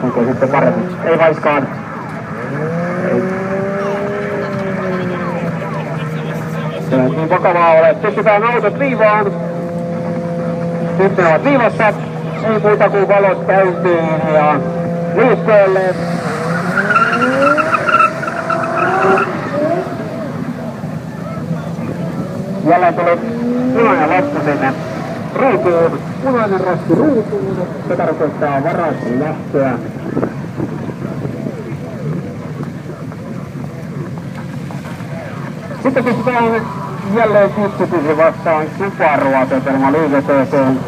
onko sitten paremmin? Ei vaiskaan. Ei. Se ei niin vakavaa ole. Pistetään autot viivaan. Nyt ne ovat viivassa. Ei muuta kuin valot käyntiin ja liikkeelle. Jälleen tuli punainen lasku sinne ruutuun. Punainen rasti ruutuun. Se tarkoittaa varauslähtöä. Sitten pistetään jälleen Mitsubishi vastaan Subaru-asetelma liikenteeseen.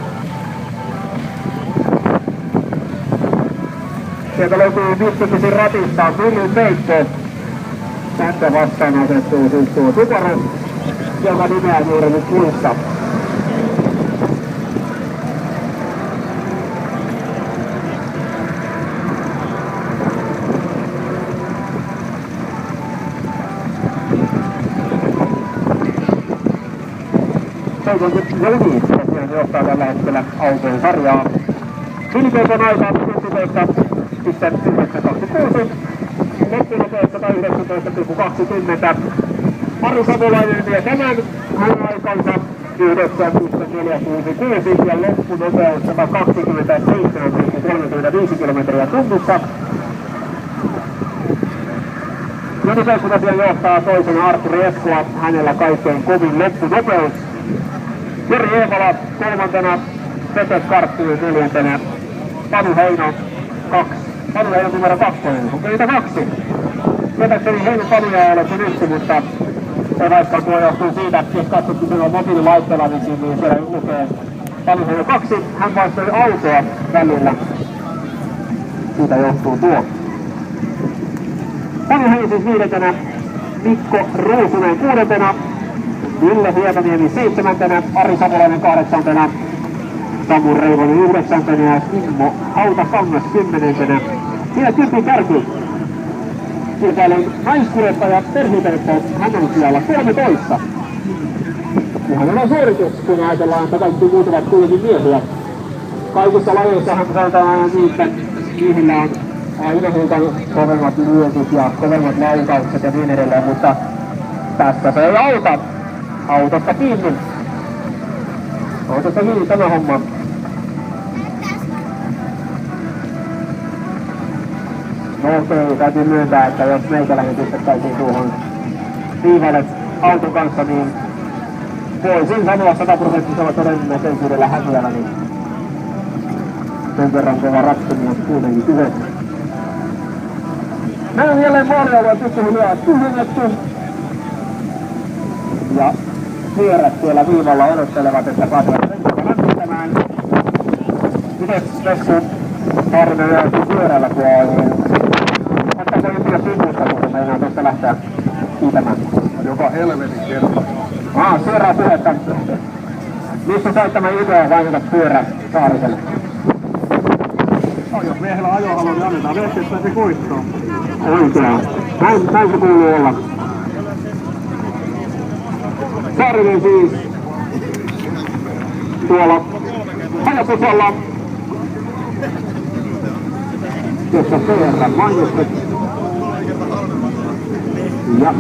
Sieltä löytyy Mitsubishi ratista Villi Peitto. Tästä vastaan asettuu siis tuo Subaru, joka nimeä juuri nyt muista. Joni johtaa tällä hetkellä autojen sarjaa. Vilipeiton aika 11.926. Loppunopeutta 19.20. Ari Savolainen vie tämän hänen aikansa 9.466 ja loppunopeus 127.35 kilometriä tunnissa. Joni Peitto tosiaan johtaa toisena Arturi Eskola, hänellä kaikkein kovin loppunopeus. Jori Eevala kolmantena, Pete Karttunen neljäntenä, Panu Heino numero 2, onko niitä 2? Tietääkseni Heino Panuja ei ole kuin 1, mutta ei vaikka tuo johtuu siitä, että jos katsottu sinua mobiililaitteella, niin siellä lukee Panu Heino 2, hän vaihtoi autoa välillä. Siitä johtuu tuo. Panu Heino siis 5. Mikko Ruusunen 6. Ville Hietaniemi 7. Ari Savolainen 8. Samu Reivonen 9. ja Kimmo Hautakangas 10. Siinä kympin kärki. Kilpailen naiskuljettaja Terhi Perkko, hän on siellä 13. Ihan on suoritus, kun ajatellaan, että kaikki muut ovat kuitenkin miehiä. Kaikissa lajeissahan sanotaan aina niin, että miehillä on aina hiukan kovemmat lyöntit ja kovemmat laukaukset ja niin edelleen, mutta tässä se ei auta. Autosta kiinni. Autosta kiinni tämä homma. No okei, täytyy myöntää, että jos meikäläinen pistettäisiin tuohon viivalle auton kanssa, niin voisin sanoa 100% todennäköisyydellä häviävä, niin sen verran kova rattomuus kuitenkin kyseessä. Näin on jälleen maalialue pikkuhiljaa tyhjennetty. Ja pyörät siellä viivalla odottelevat, että pääsevät lämmittämään. Mites Vesku Saarinen jäätyy pyörällä tuolla, niin ottaako jotain sivusta, kun se meinaa tuosta lähteä kiitämään? Joka helvetin kerta. Suoraan puhetta. Missä sait tämän idean vaihtaa pyörä Saariselle? No jos miehellä ajohalu, niin annetaan vehkeistä se kuittoon. Oikein. Näin se kuuluu olla. Saarinen siis tuolla Hajapusalla, jossa PR mainostet. Ja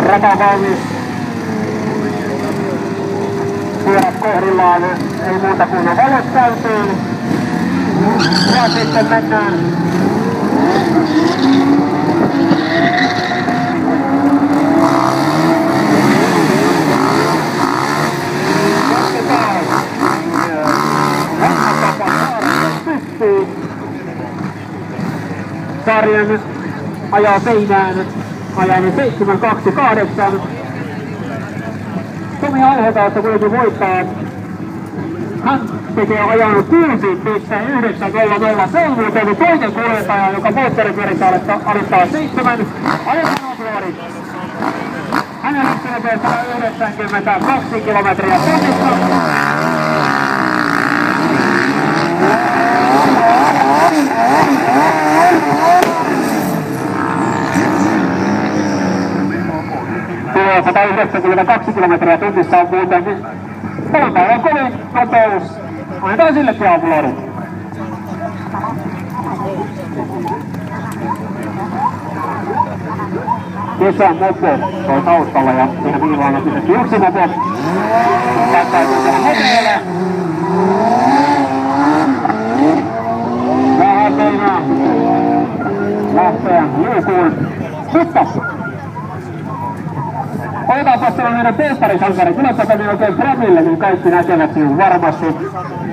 ratavalmis. Pyörät kohdillaan, ei muuta kuin valot käyntiin. Ja sitten mennään. Jatketaan. Lähmätapa Saarinen pystyy. Saarinen ajaa seinään. Ajainen 7.28. Tomi Alhotautta kuitenkin voittaa. Hän tekee ajanut 6.900. Se on muuten toinen kuljettaja, joka moottoripyörissä alittaa 7. Ajetaan aplodit. Hänen lähtönopeuttaa 92 kilometriä tunnissa. 42 kilometriä tunnissa on muuten tämän päivän kovin nopeus. Annetaan sillekin aplodit. Kesän mopo toi taustalla ja siinä viivaan on pysytty yksi mopo. Täytyy tehdä mopeille. Vähän meinaa lähteä liukuun. Mutta otetaanpa siellä meidän testarisankari. Tuletteko niin oikein Framille, niin kaikki näkevät sinun varmasti.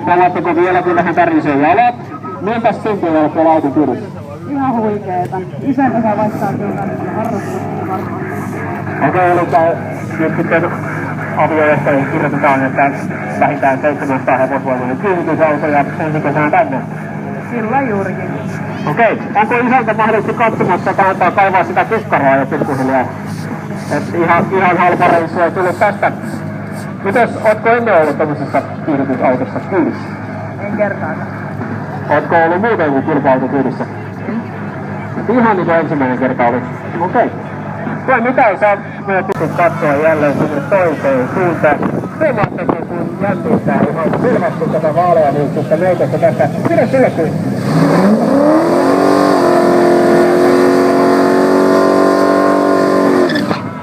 Haluatteko vieläkin vähän tärisee jalat? Miltäs tuntuu olla tuolla auton kyydissä? Ihan huikeeta. Isän osa vaihtaa tuolta harrastusta varmaan. Okei, eli nyt sitten avioehtoihin kirjoitetaan, että vähintään 700 hevosvoimainen kiinnitysauto ja ensi kesänä tänne. Kyllä juurikin. Okei, onko isältä mahdollisesti katsomassa, kannattaa kaivaa sitä kukkaroa jo pikkuhiljaa? Et ihan halpa reissu ei tullut tästä. Mites, ootko ennen ollut tämmöisessä kiinnitysautossa kyydissä? En kertaakaan. Ootko ollut muuten kuin kilpa-auto kyydissä? Ihan niin kuin ensimmäinen kerta oli. Okei. Vai mitä sä pystyt katsoa jälleen sinne toiseen suuntaan? Huomaatteko kun jännittää ihan silmästi tätä vaaleanliikkusta löytöstä tässä? Pidä sille kuin.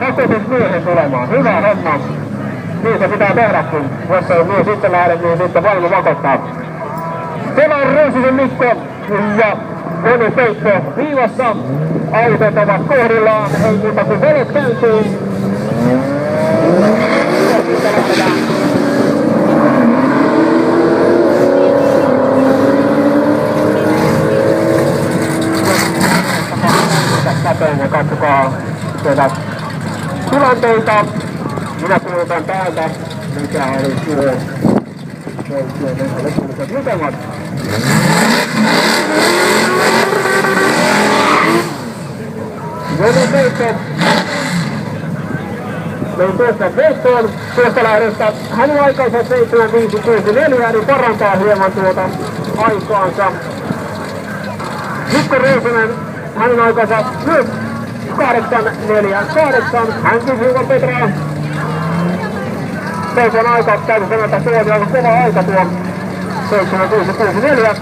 Opetus miehen tulemaan. Hyvä homma. Niin se pitää tehdäkin. Jos ei mies itse lähde, niin sitten vaimo pakottaa. Siellä on Ruusisen Mikko ja Oni Peikko viivassa. Autot ovat kohdillaan, ei muuta kuin velet käyntiin. Käteen ja katsokaa sieltä tilanteita. Minä puhutaan täältä, mikä oli tuo. Lukemat. Veli Peikko. Meidän tuosta Peikkoon tuosta lähdöstä. Hänen aikansa 7564, niin parantaa hieman tuota aikaansa. Mikko Ruusinen, hänen aikansa myös 848. Hän kysyy Petraa. Peikon aika, täytyy sanoa, että tuo on aika kova aika tuo 7664.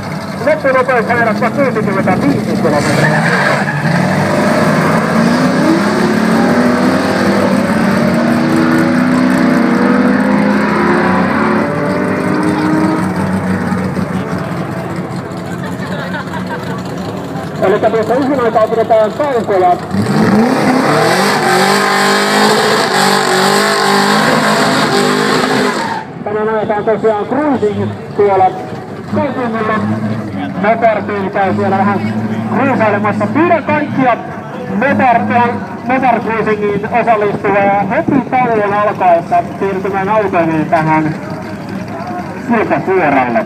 Loppunopeus hänellä 65 kilometriä. Eli tuossa yhden aikaa pidetään taukoja. Tänään ajetaan tosiaan cruising tuolla kaupungilla. Motorteam käy siellä vähän cruisailemassa. Pyydän kaikkia Motor Cruisingiin osallistuvaa heti tauon alkaessa siirtymään autoihin tähän siltapuoralle.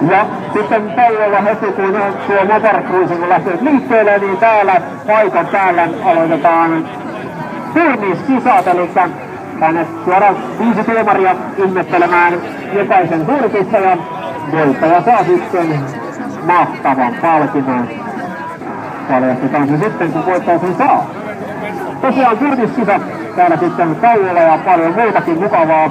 Ja sitten päivällä heti kun tuo Motor Cruising on lähtenyt liikkeelle, niin täällä paikan päällä aloitetaan turniskisat, eli tänne tuodaan 5 tuomaria ihmettelemään jokaisen suoritusta ja voittaja saa sitten mahtavan palkinnon. Paljastetaan se sitten, kun voittaja sen saa. Tosiaan turniskisat täällä sitten Kauolla ja paljon muutakin mukavaa.